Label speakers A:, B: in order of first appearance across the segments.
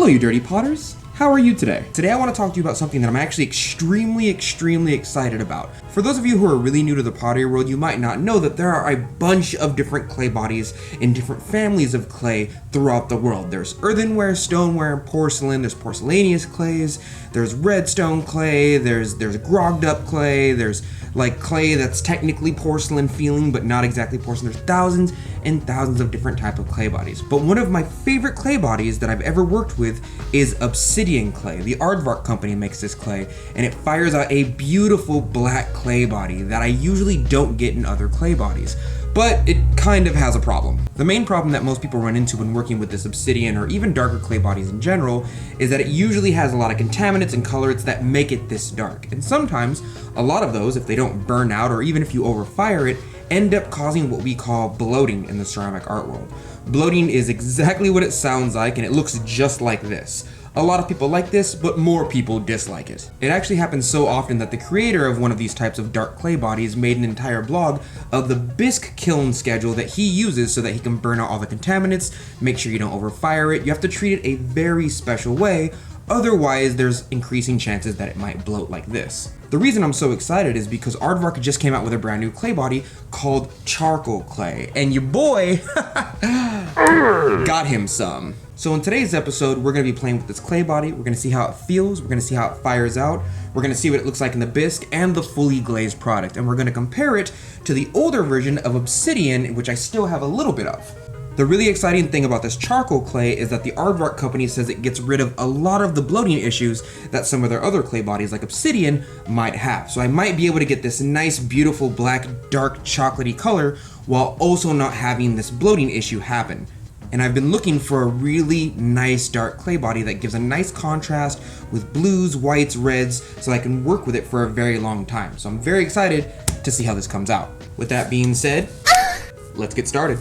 A: you dirty potters! How are you today? Today I want to talk to you about something that I'm actually extremely excited about. For those of you who are really new to the pottery world, you might not know that there are a bunch of different clay bodies in different families of clay throughout the world. There's earthenware, stoneware, porcelain, there's porcelaneous clays, there's redstone clay, there's grogged up clay, there's like clay that's technically porcelain feeling but not exactly porcelain. There's thousands and thousands of different type of clay bodies. But one of my favorite clay bodies that I've ever worked with is obsidian clay. The Aardvark company makes this clay, and it fires out a beautiful black clay body that I usually don't get in other clay bodies. But it kind of has a problem. The main problem that most people run into when working with this obsidian or even darker clay bodies in general is that it usually has a lot of contaminants and colorants that make it this dark. And sometimes a lot of those, if they don't burn out or even if you overfire it, end up causing what we call bloating in the ceramic art world. Bloating is exactly what it sounds like, and it looks just like this. A lot of people like this, but more people dislike it. It actually happens so often that the creator of one of these types of dark clay bodies made an entire blog of the Bisque kiln schedule that he uses so that he can burn out all the contaminants, make sure you don't overfire it. You have to treat it a very special way, otherwise there's increasing chances that it might bloat like this. The reason I'm so excited is because Aardvark just came out with a brand new clay body called charcoal clay, and your boy got him some. So in today's episode, we're going to be playing with this clay body. We're going to see how it feels. We're going to see how it fires out. We're going to see what it looks like in the bisque and the fully glazed product. And we're going to compare it to the older version of obsidian, which I still have a little bit of. The really exciting thing about this charcoal clay is that the Aardvark company says it gets rid of a lot of the bloating issues that some of their other clay bodies like obsidian might have. So I might be able to get this nice, beautiful, black, dark, chocolatey color while also not having this bloating issue happen. And I've been looking for a really nice dark clay body that gives a nice contrast with blues, whites, reds, so I can work with it for a very long time. So I'm very excited to see how this comes out. With that being said, let's get started.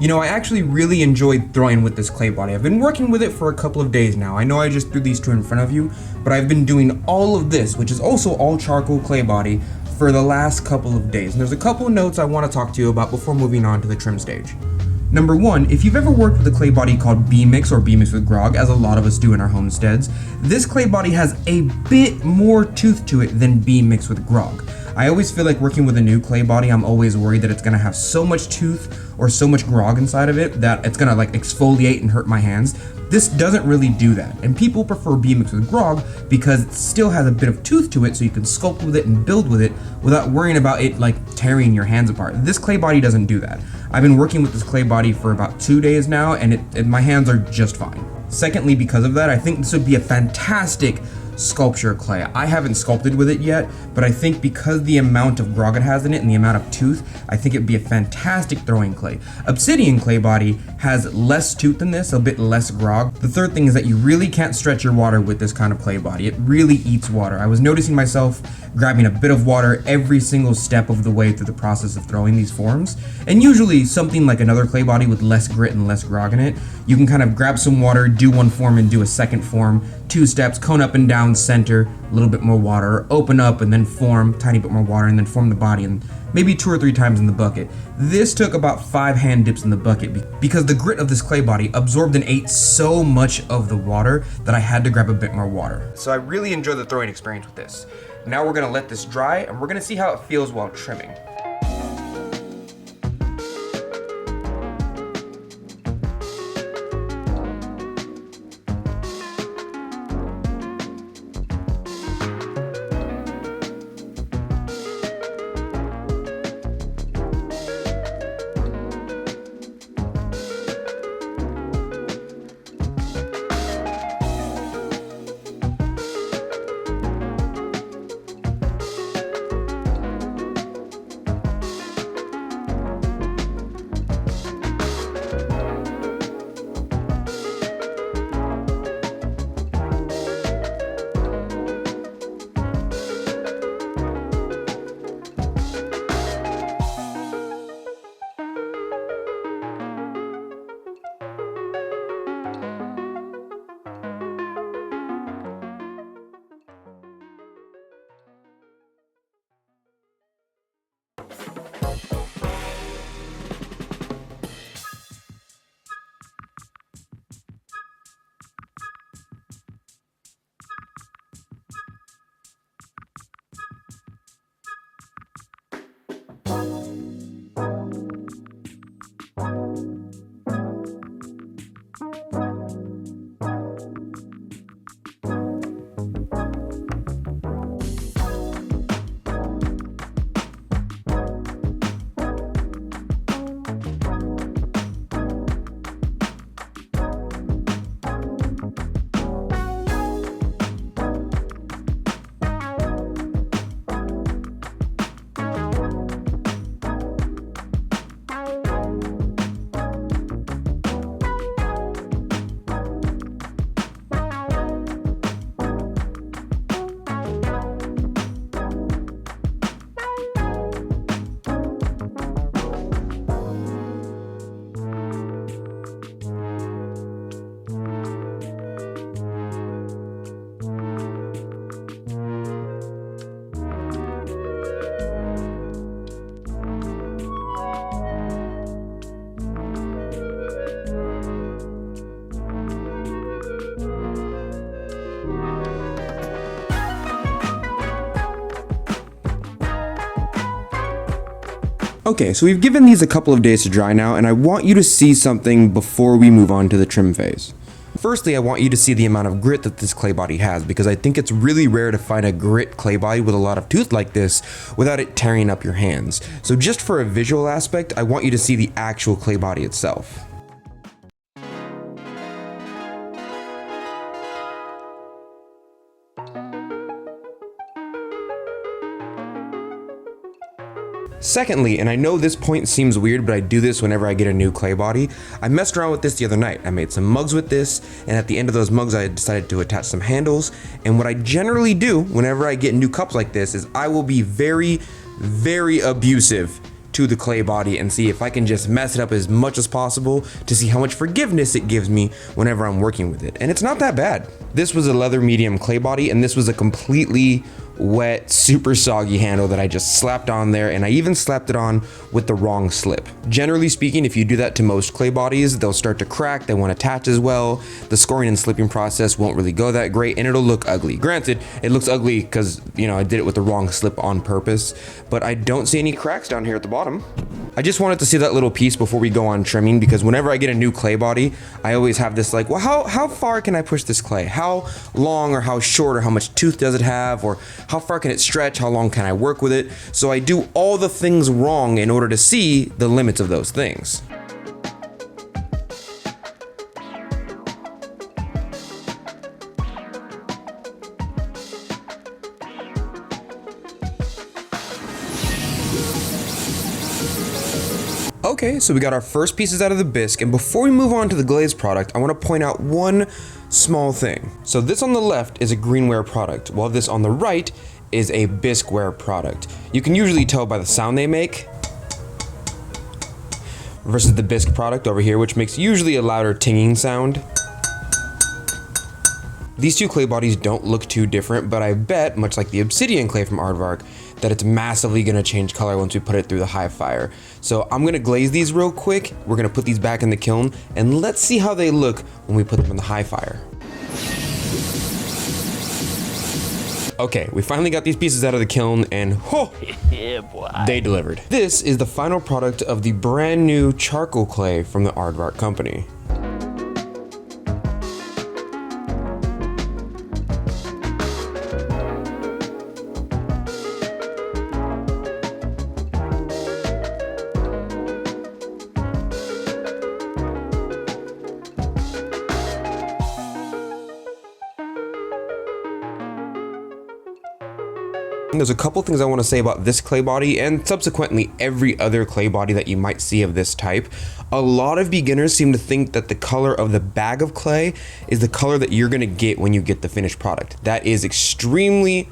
A: You know, I actually really enjoyed throwing with this clay body. I've been working with it for a couple of days now. I know I just threw these two in front of you, but I've been doing all of this, which is also all charcoal clay body, for the last couple of days, and there's a couple of notes I want to talk to you about before moving on to the trim stage. Number one, if you've ever worked with a clay body called B-mix or B-mix with grog, as a lot of us do in our homesteads, this clay body has a bit more tooth to it than B-mix with grog. I always feel like working with a new clay body, I'm always worried that it's gonna have so much tooth or so much grog inside of it that it's gonna like exfoliate and hurt my hands. This doesn't really do that, and people prefer B-mix with grog because it still has a bit of tooth to it, so you can sculpt with it and build with it without worrying about it like tearing your hands apart. This clay body doesn't do that. I've been working with this clay body for about 2 days now, and my hands are just fine. Secondly, because of that, I think this would be a fantastic sculpture clay. I haven't sculpted with it yet, but I think because the amount of grog it has in it and the amount of tooth, I think it'd be a fantastic throwing clay. Obsidian clay body has less tooth than this, a bit less grog. The third thing is that you really can't stretch your water with this kind of clay body. It really eats water. I was noticing myself grabbing a bit of water every single step of the way through the process of throwing these forms. And usually something like another clay body with less grit and less grog in it, you can kind of grab some water, do one form and do a second form, 2 steps, cone up and down, center, a little bit more water, open up and then form, tiny bit more water, and then form the body, and maybe 2 or 3 times in the bucket. This took about 5 hand dips in the bucket because the grit of this clay body absorbed and ate so much of the water that I had to grab a bit more water. So I really enjoyed the throwing experience with this. Now we're gonna let this dry and we're gonna see how it feels while trimming. Okay, so we've given these a couple of days to dry now, and I want you to see something before we move on to the trim phase. Firstly, I want you to see the amount of grit that this clay body has, because I think it's really rare to find a grit clay body with a lot of tooth like this without it tearing up your hands. So just for a visual aspect, I want you to see the actual clay body itself. Secondly, and I know this point seems weird, but I do this whenever I get a new clay body, I messed around with this the other night. I made some mugs with this, and at the end of those mugs I decided to attach some handles, and what I generally do whenever I get new cups like this is I will be very, very abusive to the clay body and see if I can just mess it up as much as possible to see how much forgiveness it gives me whenever I'm working with it. And it's not that bad. This was a leather medium clay body, and this was a completely wet, super soggy handle that I just slapped on there, and I even slapped it on with the wrong slip. Generally speaking, if you do that to most clay bodies, they'll start to crack, they won't attach as well, the scoring and slipping process won't really go that great, and it'll look ugly. Granted, it looks ugly because, you know, I did it with the wrong slip on purpose, but I don't see any cracks down here at the bottom. I just wanted to see that little piece before we go on trimming, because whenever I get a new clay body, I always have this like, well, how far can I push this clay? How long or how short or how much tooth does it have? Or how far can it stretch? How long can I work with it? So I do all the things wrong in order to see the limits of those things. Okay, so we got our first pieces out of the bisque, and before we move on to the glaze product, I want to point out one small thing. So this on the left is a greenware product, while this on the right is a bisqueware product. You can usually tell by the sound they make versus the bisque product over here, which makes usually a louder tinging sound. These two clay bodies don't look too different, but I bet, much like the obsidian clay from Aardvark, that it's massively gonna change color once we put it through the high fire. So I'm gonna glaze these real quick, we're gonna put these back in the kiln, and let's see how they look when we put them in the high fire. Okay, we finally got these pieces out of the kiln, and
B: Yeah, boy.
A: they delivered. This is the final product of the brand new charcoal clay from the Aardvark company. There's a couple things I want to say about this clay body and subsequently every other clay body that you might see of this type. A lot of beginners seem to think that the color of the bag of clay is the color that you're going to get when you get the finished product. That is extremely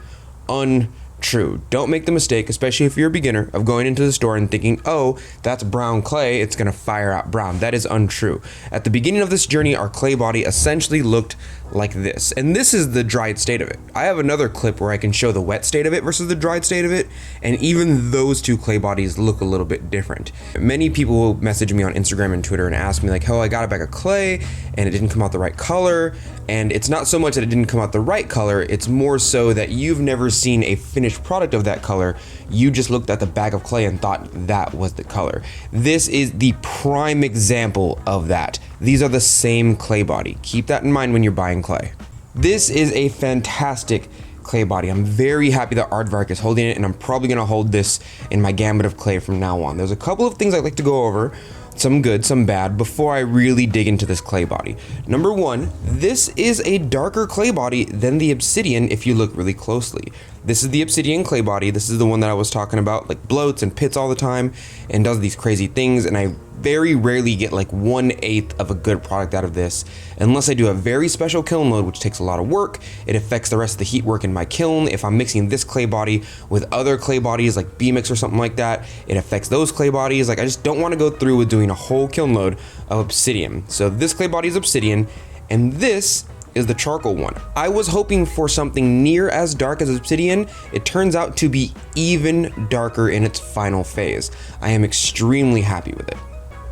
A: untrue. Don't make the mistake, especially if you're a beginner, of going into the store and thinking, oh, that's brown clay, it's going to fire out brown. That is untrue. At the beginning of this journey, our clay body essentially looked like this, and this is the dried state of it. I have another clip where I can show the wet state of it versus the dried state of it, and even those two clay bodies look a little bit different. Many people will message me on Instagram and Twitter and ask me like, oh, I got a bag of clay and it didn't come out the right color, and it's not so much that it didn't come out the right color, it's more so that you've never seen a finished product of that color. You just looked at the bag of clay and thought that was the color. This is the prime example of that. These are the same clay body. Keep that in mind when you're buying clay. This is a fantastic clay body. I'm very happy that Aardvark is holding it, and I'm probably gonna hold this in my gambit of clay from now on. There's a couple of things I'd like to go over, some good, some bad, before I really dig into this clay body. Number one, this is a darker clay body than the obsidian if you look really closely. This is the obsidian clay body. This is the one that I was talking about, like bloats and pits all the time and does these crazy things, and I very rarely get like 1/8 of a good product out of this unless I do a very special kiln load, which takes a lot of work. It affects the rest of the heat work in my kiln. If I'm mixing this clay body with other clay bodies like B-mix or something like that, it affects those clay bodies. Like, I just don't want to go through with doing a whole kiln load of obsidian. So this clay body is obsidian, and this is the charcoal one. I was hoping for something near as dark as obsidian. It turns out to be even darker in its final phase. I am extremely happy with it.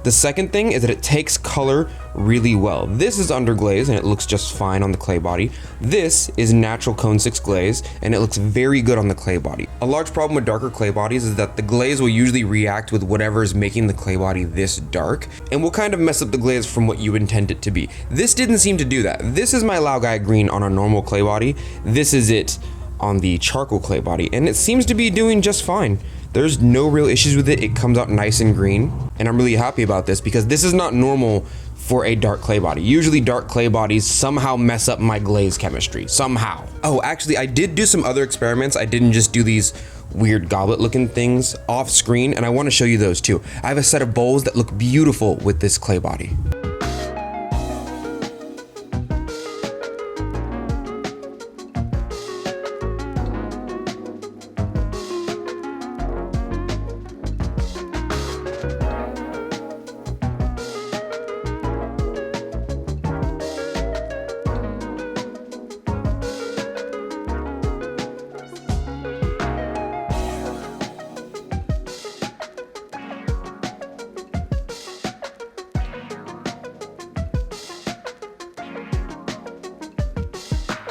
A: The second thing is that it takes color really well. This is under glaze and it looks just fine on the clay body. This is natural cone 6 glaze and it looks very good on the clay body. A large problem with darker clay bodies is that the glaze will usually react with whatever is making the clay body this dark and will kind of mess up the glaze from what you intend it to be. This didn't seem to do that. This is my Laogai green on a normal clay body. This is it on the charcoal clay body, and it seems to be doing just fine. There's no real issues with it. It comes out nice and green, and I'm really happy about this because this is not normal for a dark clay body. Usually dark clay bodies somehow mess up my glaze chemistry, somehow. Oh, actually, I did do some other experiments. I didn't just do these weird goblet looking things off screen, and I want to show you those too. I have a set of bowls that look beautiful with this clay body.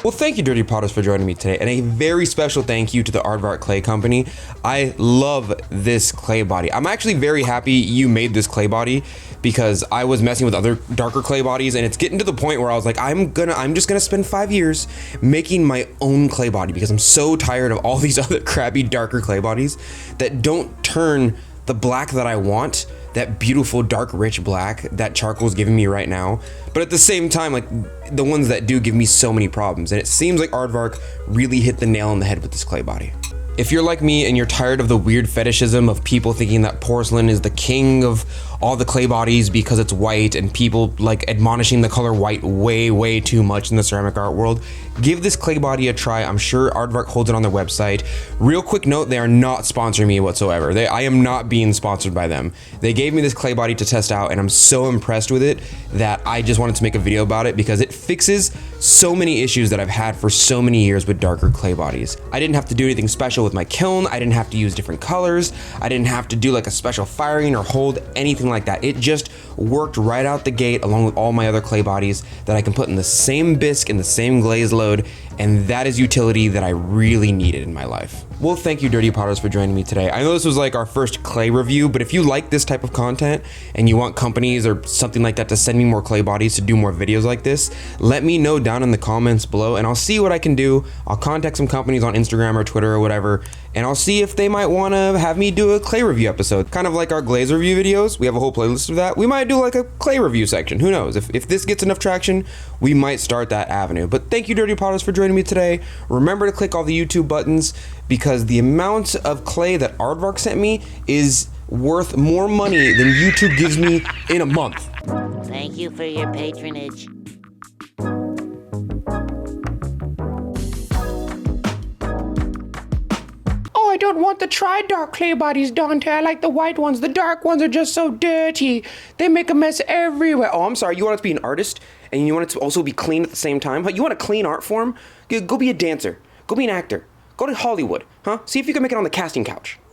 A: Well, thank you, Dirty Potters, for joining me today, and a very special thank you to the Aardvark Clay Company. I love this clay body. I'm actually very happy you made this clay body because I was messing with other darker clay bodies, and it's getting to the point where I was like, I'm just gonna spend 5 years making my own clay body because I'm so tired of all these other crappy darker clay bodies that don't turn the black that I want, that beautiful dark rich black that charcoal's giving me right now, but at the same time, like, the ones that do give me so many problems, and it seems like Aardvark really hit the nail on the head with this clay body. If you're like me and you're tired of the weird fetishism of people thinking that porcelain is the king of all the clay bodies because it's white, and people like admonishing the color white way too much in the ceramic art world, give this clay body a try. I'm sure Aardvark holds it on their website. Real quick note, they are not sponsoring me whatsoever. I am not being sponsored by them. They gave me this clay body to test out, and I'm so impressed with it that I just wanted to make a video about it because it fixes so many issues that I've had for so many years with darker clay bodies. I didn't have to do anything special with my kiln. I didn't have to use different colors. I didn't have to do like a special firing or hold anything like that. It just worked right out the gate along with all my other clay bodies that I can put in the same bisque and the same glaze load, and that is utility that I really needed in my life. Well, thank you, Dirty Potters, for joining me today. I know this was like our first clay review, but if you like this type of content and you want companies or something like that to send me more clay bodies to do more videos like this, let me know down in the comments below and I'll see what I can do. I'll contact some companies on Instagram or Twitter or whatever, and I'll see if they might want to have me do a clay review episode. Kind of like our Glaze review videos. We have a whole playlist of that. We might do like a clay review section. Who knows? If this gets enough traction, we might start that avenue. But thank you, Dirty Potters, for joining me today. Remember to click all the YouTube buttons because the amount of clay that Aardvark sent me is worth more money than YouTube gives me in a month.
B: Thank you for your patronage.
C: I don't want the tri-dark clay bodies, Donte. I like the white ones. The dark ones are just so dirty. They make a mess everywhere.
A: Oh, I'm sorry. You want it to be an artist and you want it to also be clean at the same time? You want a clean art form? Go be a dancer. Go be an actor. Go to Hollywood, huh? See if you can make it on the casting couch.